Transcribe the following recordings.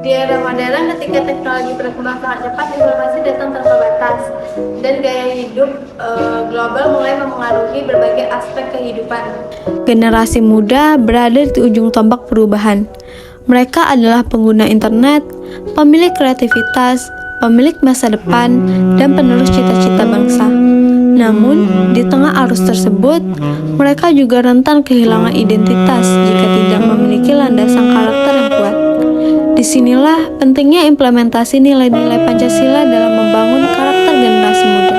Di era modern, ketika teknologi berkembang sangat cepat, informasi datang tanpa batas, dan gaya hidup global mulai memengaruhi berbagai aspek kehidupan. Generasi muda berada di ujung tombak perubahan. Mereka adalah pengguna internet, pemilik kreativitas, pemilik masa depan, dan penerus cita-cita bangsa. Namun, di tengah arus tersebut, mereka juga rentan kehilangan identitas jika tidak memiliki landasan karakter yang kuat. Disinilah pentingnya implementasi nilai-nilai Pancasila dalam membangun karakter generasi muda.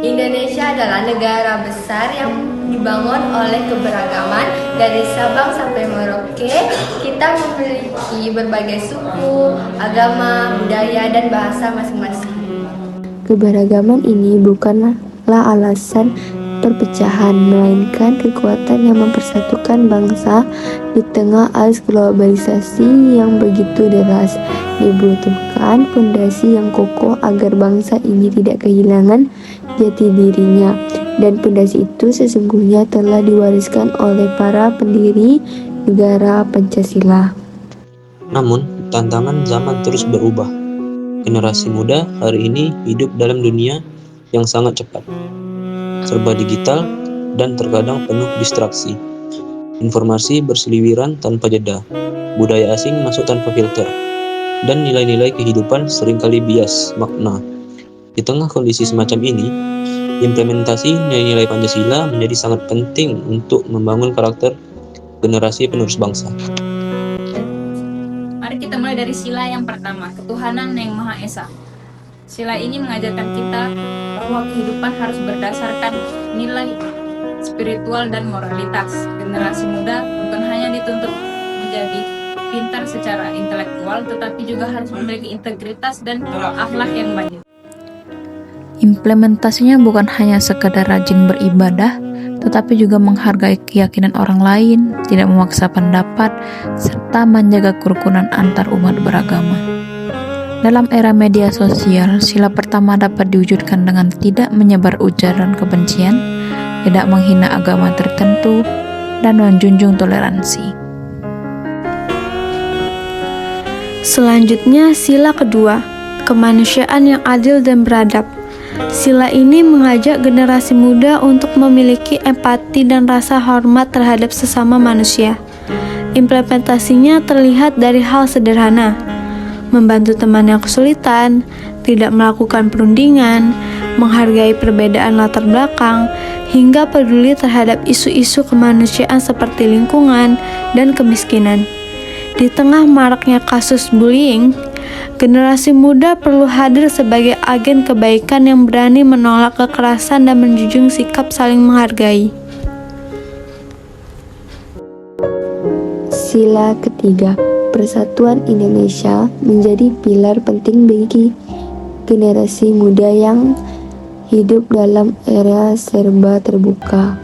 Indonesia adalah negara besar yang dibangun oleh keberagaman dari Sabang sampai Merauke. Kita memiliki berbagai suku, agama, budaya, dan bahasa masing-masing. Keberagaman ini bukanlah alasan perpecahan, melainkan kekuatan yang mempersatukan bangsa di tengah arus globalisasi yang begitu deras. Dibutuhkan fondasi yang kokoh agar bangsa ini tidak kehilangan jati dirinya, dan fondasi itu sesungguhnya telah diwariskan oleh para pendiri negara Pancasila. Namun, tantangan zaman terus berubah. Generasi muda hari ini hidup dalam dunia yang sangat cepat, serba digital, dan terkadang penuh distraksi. Informasi berseliweran tanpa jeda, budaya asing masuk tanpa filter, dan nilai-nilai kehidupan seringkali bias makna. Di tengah kondisi semacam ini, implementasi nilai-nilai Pancasila menjadi sangat penting untuk membangun karakter generasi penerus bangsa. Mari kita mulai dari sila yang pertama, ketuhanan yang Maha Esa. Sila ini mengajarkan kita bahwa kehidupan harus berdasarkan nilai spiritual dan moralitas. Generasi muda bukan hanya dituntut menjadi pintar secara intelektual, tetapi juga harus memiliki integritas dan akhlak yang baik. Implementasinya bukan hanya sekadar rajin beribadah, tetapi juga menghargai keyakinan orang lain, tidak memaksa pendapat, serta menjaga kerukunan antar umat beragama. Dalam era media sosial, sila pertama dapat diwujudkan dengan tidak menyebar ujaran kebencian, tidak menghina agama tertentu, dan menjunjung toleransi. Selanjutnya, sila kedua, kemanusiaan yang adil dan beradab. Sila ini mengajak generasi muda untuk memiliki empati dan rasa hormat terhadap sesama manusia. Implementasinya terlihat dari hal sederhana: membantu teman yang kesulitan, tidak melakukan perundingan, menghargai perbedaan latar belakang, hingga peduli terhadap isu-isu kemanusiaan seperti lingkungan dan kemiskinan. Di tengah maraknya kasus bullying, generasi muda perlu hadir sebagai agen kebaikan yang berani menolak kekerasan dan menjunjung sikap saling menghargai. Sila ketiga, persatuan Indonesia menjadi pilar penting bagi generasi muda yang hidup dalam era serba terbuka.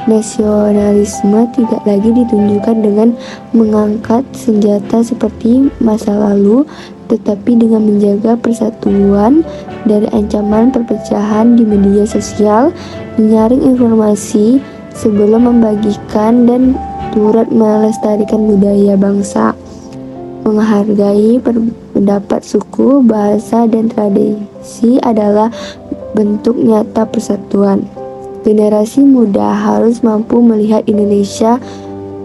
Nasionalisme tidak lagi ditunjukkan dengan mengangkat senjata seperti masa lalu, tetapi dengan menjaga persatuan dari ancaman perpecahan di media sosial, menyaring informasi sebelum membagikan, dan turut melestarikan budaya bangsa, menghargai pendapat suku, bahasa, dan tradisi adalah bentuk nyata persatuan. Generasi muda harus mampu melihat Indonesia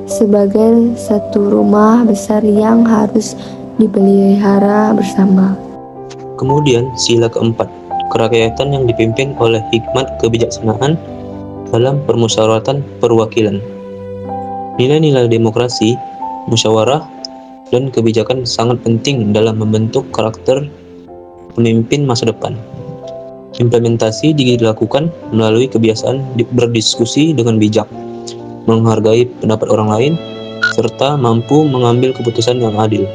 sebagai satu rumah besar yang harus dipelihara bersama. Kemudian sila keempat, kerakyatan yang dipimpin oleh hikmat kebijaksanaan dalam permusyawaratan perwakilan. Nilai-nilai demokrasi, musyawarah, dan kebijakan sangat penting dalam membentuk karakter pemimpin masa depan. Implementasi dilakukan melalui kebiasaan berdiskusi dengan bijak, menghargai pendapat orang lain, serta mampu mengambil keputusan yang adil.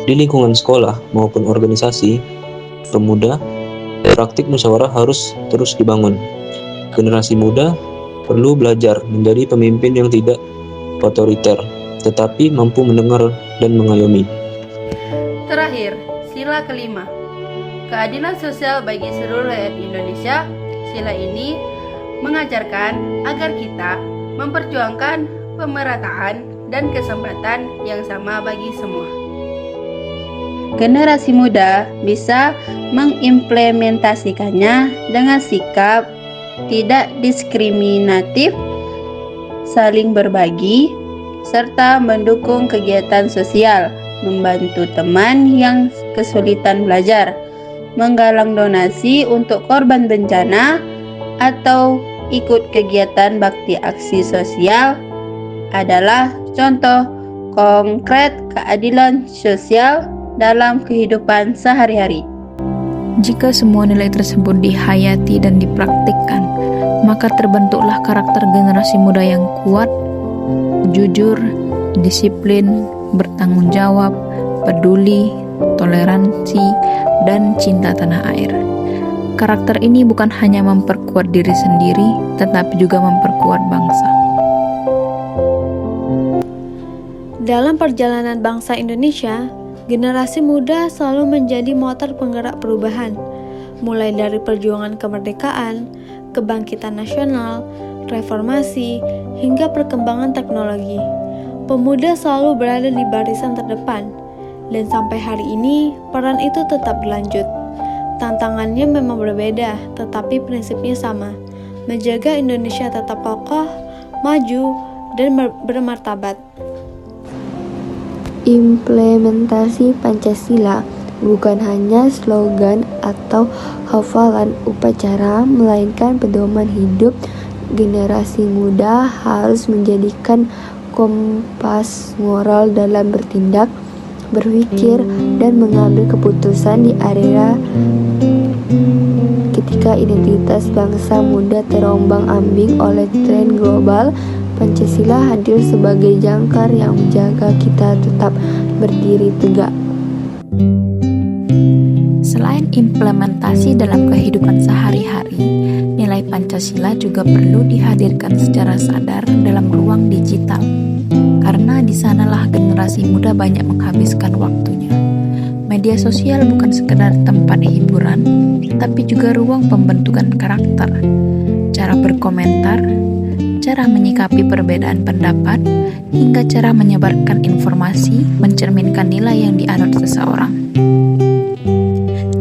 Di lingkungan sekolah maupun organisasi pemuda, praktik musyawarah harus terus dibangun. Generasi muda perlu belajar menjadi pemimpin yang tidak otoriter, tetapi mampu mendengar dan mengayomi. Terakhir, sila kelima, keadilan sosial bagi seluruh rakyat Indonesia. Sila ini mengajarkan agar kita memperjuangkan pemerataan dan kesempatan yang sama bagi semua. Generasi muda bisa mengimplementasikannya dengan sikap tidak diskriminatif, saling berbagi, serta mendukung kegiatan sosial, membantu teman yang kesulitan belajar, menggalang donasi untuk korban bencana, atau ikut kegiatan bakti aksi sosial adalah contoh konkret keadilan sosial dalam kehidupan sehari-hari. Jika semua nilai tersebut dihayati dan dipraktikkan, maka terbentuklah karakter generasi muda yang kuat, jujur, disiplin, bertanggung jawab, peduli, toleransi, dan cinta tanah air. Karakter ini bukan hanya memperkuat diri sendiri, tetapi juga memperkuat bangsa. Dalam perjalanan bangsa Indonesia, generasi muda selalu menjadi motor penggerak perubahan, mulai dari perjuangan kemerdekaan, kebangkitan nasional, reformasi, hingga perkembangan teknologi. Pemuda selalu berada di barisan terdepan, dan sampai hari ini peran itu tetap berlanjut. Tantangannya memang berbeda, tetapi prinsipnya sama: menjaga Indonesia tetap kokoh, maju, dan bermartabat. Implementasi Pancasila bukan hanya slogan atau hafalan upacara, melainkan pedoman hidup. Generasi muda harus menjadikan kompas moral dalam bertindak, berpikir, dan mengambil keputusan di area ketika identitas bangsa muda terombang-ambing oleh tren global. Pancasila hadir sebagai jangkar yang menjaga kita tetap berdiri tegak. Selain implementasi dalam kehidupan sehari-hari, nilai Pancasila juga perlu dihadirkan secara sadar dalam ruang digital, karena di sanalah generasi muda banyak menghabiskan waktunya. Media sosial bukan sekedar tempat hiburan, tapi juga ruang pembentukan karakter, cara berkomentar, cara menyikapi perbedaan pendapat, hingga cara menyebarkan informasi mencerminkan nilai yang dianut seseorang.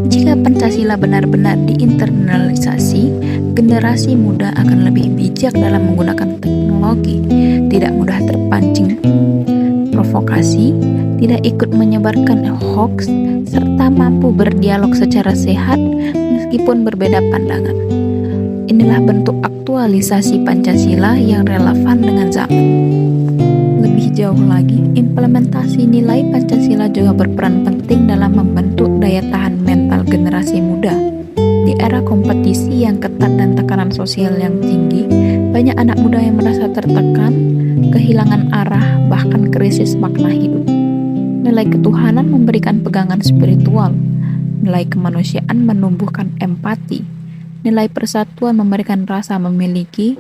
Jika Pancasila benar-benar diinternalisasi, generasi muda akan lebih bijak dalam menggunakan teknologi, tidak mudah terpancing provokasi, tidak ikut menyebarkan hoax, serta mampu berdialog secara sehat meskipun berbeda pandangan. Inilah bentuk aktualisasi Pancasila yang relevan dengan zaman. Lebih jauh lagi, implementasi nilai Pancasila juga berperan penting dalam membentuk daya tahan mental generasi muda. Di era kompetisi yang ketat dan tekanan sosial yang tinggi, banyak anak muda yang merasa tertekan, kehilangan arah, bahkan krisis makna hidup. Nilai ketuhanan memberikan pegangan spiritual, nilai kemanusiaan menumbuhkan empati, nilai persatuan memberikan rasa memiliki,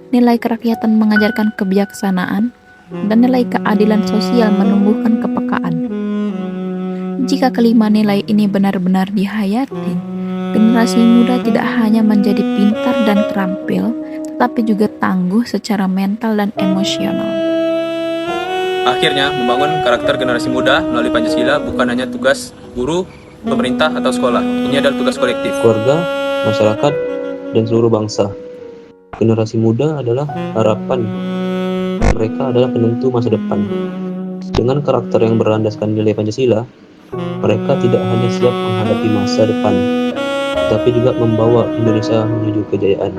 nilai kerakyatan mengajarkan kebijaksanaan, dan nilai keadilan sosial menumbuhkan kepekaan. Jika kelima nilai ini benar-benar dihayati, generasi muda tidak hanya menjadi pintar dan terampil, tetapi juga tangguh secara mental dan emosional. Akhirnya, membangun karakter generasi muda melalui Pancasila bukan hanya tugas guru, pemerintah, atau sekolah. Ini adalah tugas kolektif. Keluarga, masyarakat, dan seluruh bangsa. Generasi muda adalah harapan. Mereka adalah penentu masa depan. Dengan karakter yang berlandaskan nilai Pancasila, mereka tidak hanya siap menghadapi masa depan, tapi juga membawa Indonesia menuju kejayaan.